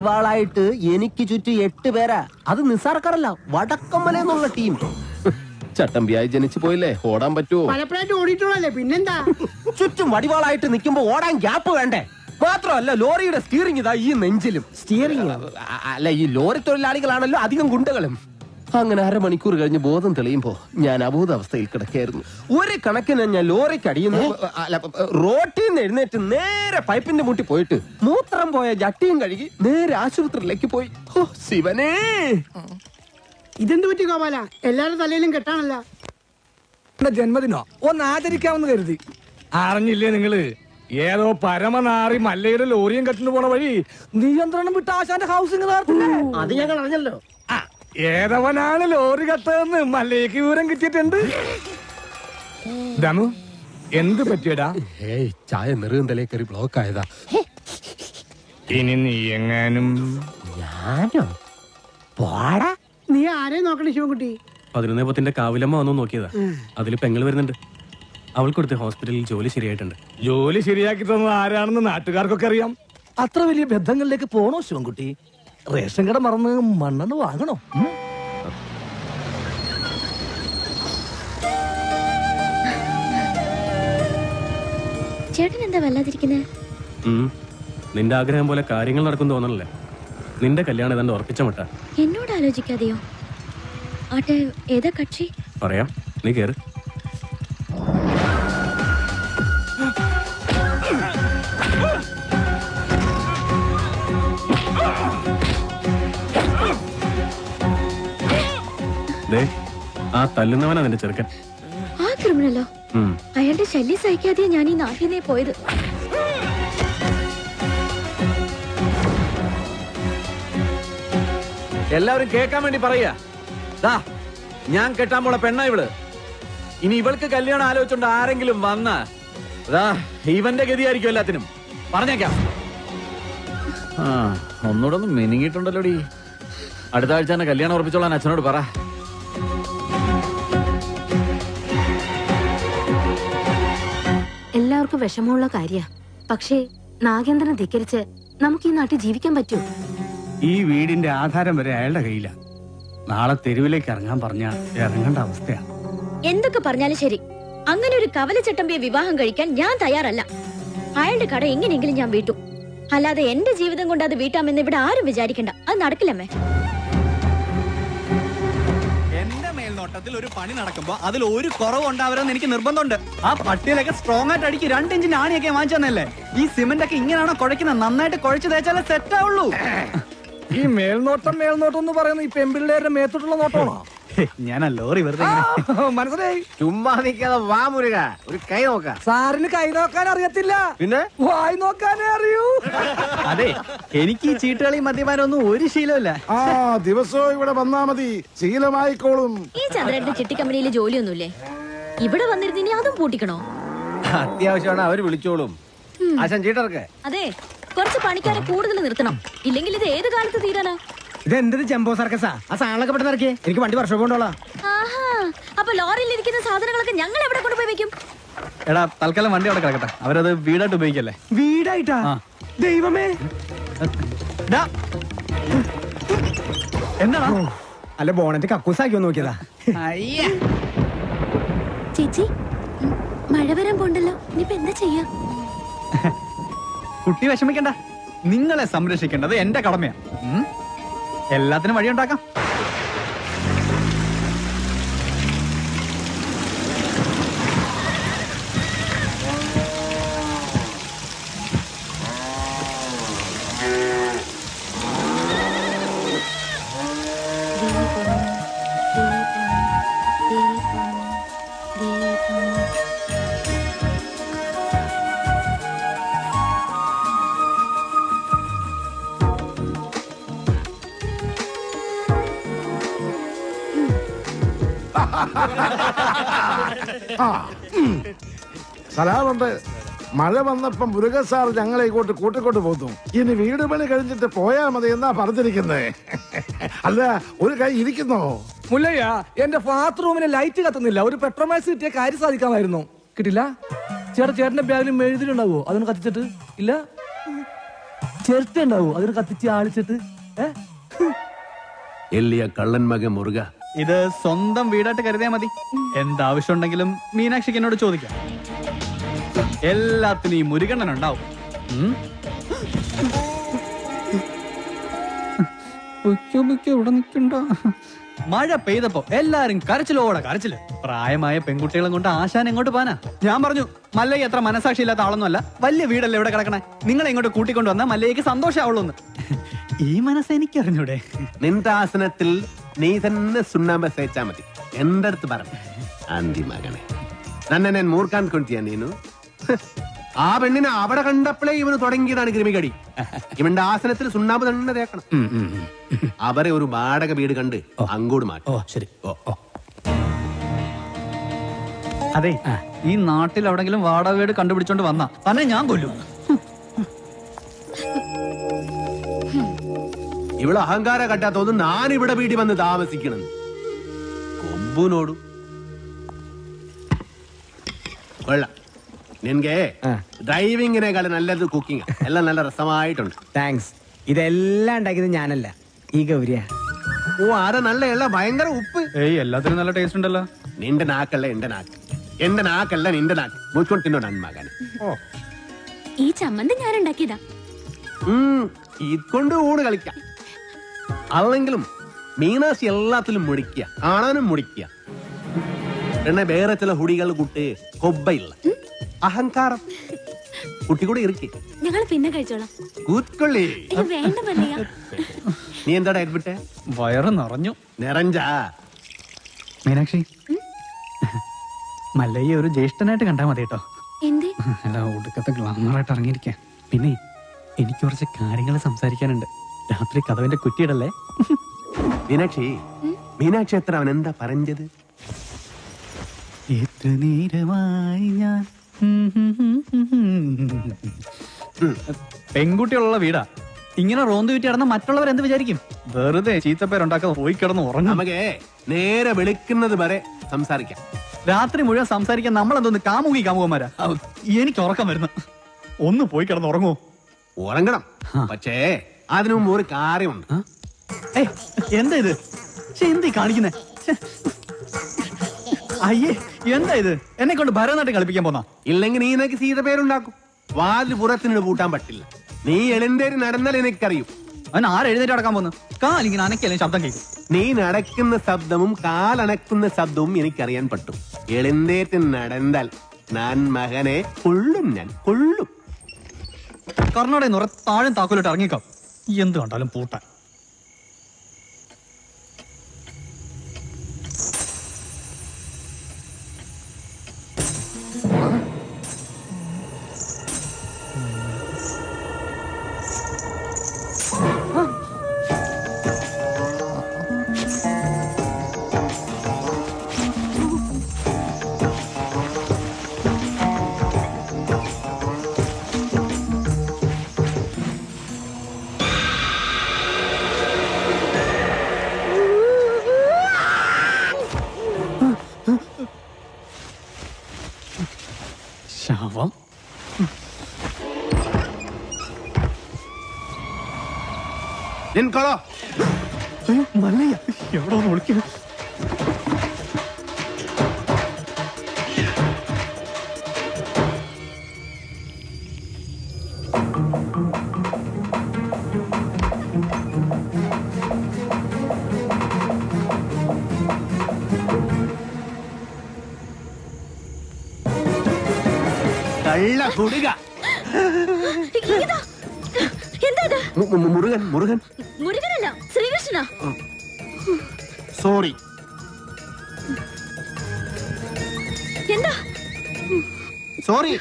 വാളായിട്ട് എനിക്ക് ചുറ്റും 8 പേരാ. അത് നിസ്സാർക്കാരല്ല, വടക്കമ്മല എന്നുള്ള ടീം. ചട്ടമ്പിയായി ജനിച്ചു പോയില്ലേ, ഓടാൻ പറ്റുമോ? പലപ്പോഴായിട്ട് ഓടിയിട്ടുള്ളല്ലേ, പിന്നെന്താ? ചുറ്റും വടിവാളായിട്ട് നിൽക്കുമ്പോ ഓടാൻ ഗ്യാപ്പ് വേണ്ടേ? മാത്രമല്ല, ലോറിയുടെ സ്റ്റിയറിംഗ് ഇതാ ഈ നെഞ്ചിലും. സ്റ്റിയറിംഗ് അല്ല, ഈ ലോറി തൊഴിലാളികളാണല്ലോ അധികം ഗുണ്ടകളും. അങ്ങനെ അരമണിക്കൂർ കഴിഞ്ഞ് ബോധം തെളിയുമ്പോ ഞാൻ അബോധാവസ്ഥയിൽ കിടക്കായിരുന്നു. ഒരു കണക്കിന് ഞാൻ ലോറിക്ക് അടിയുന്നു, റോട്ടിൽ നിന്ന് എഴുന്നേറ്റ് നേരെ പൈപ്പിന്റെ മുട്ടി പോയിട്ട് മൂത്രം പോയ ജട്ടിയും കഴുകി നേരെ ആശുപത്രിയിലേക്ക് പോയി. ഓ ശിവനേ, ഇതെന്ത് പറ്റി ഗോപാല? എല്ലാരും തലയിലും കെട്ടാണല്ല. ജന്മദിനോ ഒന്ന് ആചരിക്കാമെന്ന് കരുതി. അറിഞ്ഞില്ലേ നിങ്ങള്, ഏതോ പരമനാറി മല്ലയുടെ ലോറിയും കെട്ടിന് പോണ വഴി നിയന്ത്രണം വിട്ട ആശാന്റെ ഹൗസിംഗ് അത് ഞങ്ങൾ അറിഞ്ഞല്ലോ. ഏതവനാണ് ലോറി കത്തതെന്ന് മല്ലയ്ക്ക് വിവരം കിട്ടിയിട്ടുണ്ട്. ദമു, എന്ത് പറ്റിയടാ? ചായ നെറുകന്തലേ കയറി ബ്ലോക്ക് ആയതാ. ഇനി നീ എങ്ങാനും ഞാനോ? പോടാ. നീ ആരെയും നോക്കണേ ശിവൻകുട്ടി? 11 കാവിലമ്മ വന്നു നോക്കിയതാ. അതിൽ പെങ്ങൾ വരുന്നുണ്ട്. അവൾക്കൊടുത്ത് ഹോസ്പിറ്റലിൽ ജോലി ശരിയായിട്ടുണ്ട്. ജോലി ശരിയാക്കി തന്നത് ആരാണെന്ന് നാട്ടുകാർക്കൊക്കെ അറിയാം. അത്ര വലിയ ബന്ധങ്ങളിലേക്ക് പോണോ ശിവൻകുട്ടി? റേഷൻ കട മറന്ന് മണ്ണെണ്ണ വാങ്ങണോ? ചേട്ടൻ എന്താ വല്ലാതിരിക്കുന്നേ? നിന്റെ ആഗ്രഹം പോലെ കാര്യങ്ങൾ നടക്കും തോന്നണല്ലേ. നിന്റെ കല്യാണം ഏതാണ്ട് ഉറപ്പിച്ച മട്ട. എന്നോട് ആലോചിക്കാതെയോ? ആട്ടെ, ഏതാ കക്ഷി? പറയാം, നീ കേറ്. ആ തല്ലുന്നവനാ നിന്റെ ചെറുക്കൻ. ആ ക്രിമിനലോ? അയാളുടെ ശല്യം സഹിക്കാതെയാ ഞാൻ ഈ നാട്ടിൽ നിന്നേ പോയത്. എല്ലാവരും കേൾക്കാൻ വേണ്ടി പറയാ, ഞാൻ കെട്ടാൻ പോള പെണ്ണ ഇവള്. ഇനി ഇവൾക്ക് കല്യാണം ആലോചിച്ചോണ്ട് ആരെങ്കിലും വന്ന ഇവന്റെ ഗതിയായിരിക്കും എല്ലാത്തിനും. പറഞ്ഞേക്കാം. ഒന്നുകൂടെ ഒന്ന് മെനിങ്ങിട്ടുണ്ടല്ലോടി. അടുത്ത ആഴ്ച തന്നെ കല്യാണം ഉറപ്പിച്ചോളാൻ അച്ഛനോട് പറ. എല്ലാവർക്കും വിഷമമുള്ള കാര്യ. പക്ഷേ നാഗേന്ദ്രനെ ധിക്കരിച്ച് നമുക്ക് ഈ നാട്ടിൽ ജീവിക്കാൻ പറ്റൂ? ഈ വീടിന്റെ ആധാരം വരെ അയാളുടെ കയ്യിലാ. നാളെ തെരുവിലേക്ക് ഇറങ്ങാൻ പറഞ്ഞ ഇറങ്ങേണ്ട അവസ്ഥയാ. എന്തൊക്കെ പറഞ്ഞാലും ശരി, അങ്ങനെ ഒരു കവലച്ചട്ടമ്പിയെ വിവാഹം കഴിക്കാൻ ഞാൻ തയ്യാറല്ല. അയാളുടെ കട എങ്ങനെയെങ്കിലും ഞാൻ വീട്ടു. അല്ലാതെ എന്റെ ജീവിതം കൊണ്ട് അത് വീട്ടാമെന്ന് ഇവിടെ ആരും വിചാരിക്കണ്ട. അത് നടക്കില്ലമ്മേ. എന്റെ മേൽനോട്ടത്തിൽ ഒരു പണി നടക്കുമ്പോ അതിൽ ഒരു കുറവ് ഉണ്ടാവരുമെന്ന് എനിക്ക് നിർബന്ധമുണ്ട്. ആ പട്ടിയിലൊക്കെ സ്ട്രോങ് ആയിട്ട് അടിക്ക് 2 ഇഞ്ചിന്റെ ആണിയൊക്കെ വാങ്ങിച്ചെന്നല്ലേ. ഈ സിമന്റ് ഒക്കെ ഇങ്ങനെയാണോ കുഴക്കുന്നത്? നന്നായിട്ട് കുഴച്ച് തേച്ചാലേ സെറ്റ് ആവുള്ളൂ. ഈ മേൽനോട്ടം എന്ന് പറയുന്നത് ഈ പെമ്പിള്ളേരുടെ മേത്തോട്ടുള്ള നോട്ടമാണോ? ഞാൻ ലോറി വെറുതെ മനസ്സിലായി. ചുമ്മാ നിൽക്കാതെ വാ മുരുക, ഒരു കൈ നോക്കാം. സാറിന് കൈ നോക്കാൻ അറിയത്തില്ല, പിന്നെ വായി നോക്കാനേ അറിയൂ. അതെ, എനിക്ക് ഈ ചീട്ടുകളി മദ്യപാനം ഒന്നും ഒരു ശീലമില്ല. ദിവസവും ഇവിടെ വന്നാ മതി, ശീലമായിക്കോളും. ഈ ചന്ദ്രന്റെ ചിട്ടി കമ്പനിയിൽ ജോലിയൊന്നുമില്ലേ? ഇവിടെ വന്നിരുന്നിനി അതും പൂട്ടിക്കണോ? അത്യാവശ്യമാണ്, അവര് വിളിച്ചോളും. ആശാൻ ചീട്ടർക്ക്. അതെ, കുറച്ച് പണിക്കാരെ കൂടുതൽ നിർത്തണം. ഇല്ലെങ്കിൽ ഇത് ഏത് കാലത്ത് തീരാനാ? ഇതെന്തൊരു ജംബോ സർക്കസാ? ആ സാധനങ്ങളൊക്കെ പെട്ടെന്ന് ഇറക്കിയേ, എനിക്ക് വണ്ടി വർഷം കൊണ്ടോളാം. ആഹാ, അപ്പൊ ലോറിയിൽ ഇരിക്കുന്ന സാധനങ്ങളൊക്കെ ഞങ്ങൾ എവിടെ കൊണ്ടുപോയി വെക്കും? എടാ, തൽക്കാലം വണ്ടി അവിടെ കിടക്കട്ടെ. അവരത് വീടായിട്ട് ഉപയോഗിക്കല്ലേ. വീടായിട്ടാ? ദൈവമേ, എന്താ? അല്ല ബോണറ്റ് കക്കൂസാക്കിയോ നോക്കിയതാ. ചേച്ചി, മഴ വരാൻ പോണ്ടല്ലോ, ഇനിയിപ്പോ എന്താ ചെയ്യാ? കുട്ടി വിഷമിക്കണ്ട, നിങ്ങളെ സംരക്ഷിക്കേണ്ടത് എന്റെ കടമയാ. എല്ലാത്തിനും വഴിയുണ്ടാക്കാം. സലാമുണ്ട്. മഴ വന്നപ്പം മുരുകൻ സാർ ഞങ്ങളെ ഇങ്ങോട്ട് കൂട്ടിക്കൊണ്ട് പോന്നു. ഇനി വീട് പണി കഴിഞ്ഞിട്ട് പോയാ മതി എന്നാ പറഞ്ഞിരിക്കുന്നേ. അല്ല, ഒരു കൈ ഇരിക്കുന്നോ? മുല്ലയ്യ, എന്റെ ബാത്റൂമിന് ലൈറ്റ് കത്തുന്നില്ല. ഒരു പെട്രോമാക്സ് കിട്ടിയ കാര്യം സാധിക്കാമായിരുന്നു. കിട്ടില്ല. ചേട്ടന്റെ ബാഗിൽ മെഴുതിലുണ്ടാവോ? അതൊന്ന് കത്തിച്ചിട്ട് ഇല്ല. ചിരട്ട ഉണ്ടാവോ അതിന് കത്തിച്ച് ആളിച്ചിട്ട്? എല്ലിയ കള്ളൻ മകൻ മുറുക. ഇത് സ്വന്തം വീടായിട്ട് കരുതിയാ മതി. എന്താവശ്യം ഉണ്ടെങ്കിലും മീനാക്ഷിക്ക് എന്നോട് ചോദിക്കാം. എല്ലാത്തിനും ഈ മുരുകണ്ണൻ ഉണ്ടാവും. ഇവിടെ നിൽക്കണ്ട. മഴ പെയ്തപ്പോ എല്ലാരും കരച്ചിലോടെ കരച്ചില്. പ്രായമായ പെൺകുട്ടികളെ കൊണ്ട് ആശാൻ എങ്ങോട്ട് പോനാ? ഞാൻ പറഞ്ഞു മല്ലയ്യ എത്ര മനസാക്ഷി ഇല്ലാത്ത ആളൊന്നുമല്ല, വലിയ വീടല്ലേ ഇവിടെ കിടക്കണേ, നിങ്ങളെ ഇങ്ങോട്ട് കൂട്ടിക്കൊണ്ട് വന്നാൽ മല്ലയ്യക്ക് സന്തോഷമാവുള്ളൂന്ന്. ഈ മനസ്സ് എനിക്കറിഞ്ഞൂടെ? നിന്റെ ആസനത്തിൽ നീ തന്നെ സുണ്ണാമ്പ തേച്ചാ മതി. എന്റെ അടുത്ത് പറഞ്ഞു ആന്തി മകനെ, നന്നെ ഞാൻ മൂർക്കാൻ കൊണ്ടിയാ നീനു. ആ പെണ്ണിനെ അവിടെ കണ്ടപ്പോഴേ ഇവന് തുടങ്ങിയതാണ് ക്രിമികടി. ഇവന്റെ ആസനത്തിൽ സുണ്ണാമ്പ് തന്നെ തേക്കണം. അവരെ ഒരു വാടക വീട് കണ്ട് അങ്ങോട്ട് മാറ്റും. ശരി. അതെ, ഈ നാട്ടിൽ എവിടെങ്കിലും വാടക വീട് കണ്ടുപിടിച്ചോണ്ട് വന്നാ തന്നെ ഞാൻ കൊല്ലും. ഇവിടെ അഹങ്കാര കട്ടാത്തോന്നും ഞാൻ ഇവിടെ വീട്ടിൽ വന്ന് താമസിക്കണം. കൊമ്പുനോടും കൊള്ളാം. നിനക്ക് ഡ്രൈവിങ്ങിനേക്കാളും നല്ലത് കുക്കിംഗ്. എല്ലാം നല്ല രസമായിട്ടുണ്ട്. താങ്ക്സ്. ഇതെല്ലാം ഉണ്ടാക്കിയത് ഞാനല്ല, ഈ ഗൗരിയാ. ഓ, ആരെ നല്ല എള്ള ഭയങ്കര ഉപ്പ്. ഏയ്, എല്ലാത്തിനും നല്ല ടേസ്റ്റ് ഉണ്ടല്ലോ. നിന്റെ നാക്കല്ല എന്റെ നാക്ക്, എന്റെ നാക്കല്ല നിന്റെ നാക്ക്. മുച്ചോണ്ട് തിന്നോ നന്മകനെ. ഈ ചമ്മന്തി ഞാൻ ഉണ്ടാക്കിയതാ. ഇതുകൊണ്ട് ഊണ് കളിക്കാം. അല്ലെങ്കിലും മീനാശി എല്ലാത്തിലും മുടിക്കുക, കാണാനും മുടിക്കുക. പിന്നെ വേറെ ചില ഹുടികൾ കുട്ടി കൊബ്ബയില്ല, അഹങ്കാരം കുട്ടി കൂടെ ഇരിക്കേ. ഞങ്ങൾ പിന്നെ കഴിച്ചോളാം. കൂത്തൊള്ളി. വേണ്ട മല്ലയ്യ. നീ എന്താടാ എഡ്വിട്ടെ? വയറ് നിറഞ്ഞു. നിറഞ്ചാ? മീനാക്ഷി, മല്ലയ്യ ഒരു ജ്യേഷ്ഠനായിട്ട് കണ്ടാ മതി കേട്ടോ. എന്തേ? അല്ല, ഒടുക്കത്തെ ഗ്ലാമറായിട്ട് ഇറങ്ങിയിരിക്കാൻ. പിന്നെ എനിക്ക് കുറച്ച് കാര്യങ്ങൾ സംസാരിക്കാനുണ്ട്. രാത്രി കഥവിന്റെ കുറ്റിയിടല്ലേ? മീനാക്ഷി, മീനാക്ഷി എത്ര അവൻ എന്താ പറഞ്ഞത്? എത്ര നേരമായി ഞാൻ പെൺകുട്ടികളുള്ള വീടാ. ഇങ്ങനെ റോന്ത് വിറ്റി കിടന്ന മറ്റുള്ളവർ എന്ത് വിചാരിക്കും? വെറുതെ ചീത്തപ്പേരുണ്ടാക്കാതെ പോയി കിടന്ന് ഉറങ്ങും. നമുക്ക് നേരെ വെളുക്കുന്നത് വരെ സംസാരിക്കാം. രാത്രി മുഴുവൻ സംസാരിക്കാൻ നമ്മളെന്തോന്ന് കാമുകന്മാരാ? എനിക്ക് ഉറക്കം വരുന്നു. ഒന്ന് പോയി കിടന്ന് ഉറങ്ങുമോ? ഉറങ്ങണം, പക്ഷേ അതിനു മുമ്പ് ഒരു കാര്യമുണ്ട്. എന്താ ഇത്? എന്ത് കാണിക്കുന്നേ? അയ്യേ, എന്താ ഇത്? എന്നെ കൊണ്ട് ഭരതനാട്യം കളിപ്പിക്കാൻ പോന്നാ? ഇല്ലെങ്കിൽ നീ എനിക്ക് സീത പേരുണ്ടാക്കും. വാതിൽ പുറത്തിന് പൂട്ടാൻ പറ്റില്ല. നീ എഴുന്നേറ്റ് നടന്നാൽ എനിക്കറിയും. അവൻ ആരെഴുന്നേറ്റ് നടക്കാൻ പോന്നു? കാലിങ്ങനെ അനക്കല്ലേ ശബ്ദം കേൾക്കും. നീ നടക്കുന്ന ശബ്ദവും കാലണക്കുന്ന ശബ്ദവും എനിക്കറിയാൻ പറ്റും. എഴുന്നേറ്റ് നടന്നാൽ ഞാൻ മകനെ കൊള്ളും, ഞാൻ കൊള്ളും. കർണാടക നിറ താഴെ താക്കോലിട്ട് ഇറങ്ങിക്കാം. എന്ത് കണ്ടാലും പൂട്ടാൻ. ശവം. നിൻകൊളോ മല്ലയ്യ എവിടെ വിളിക്കുന്നു? കള്ള കുടുക. മുരുകൻ. മുരുകൻ മുരുകനല്ല, ശ്രീകൃഷ്ണ. സോറി. എന്താ? സോറി.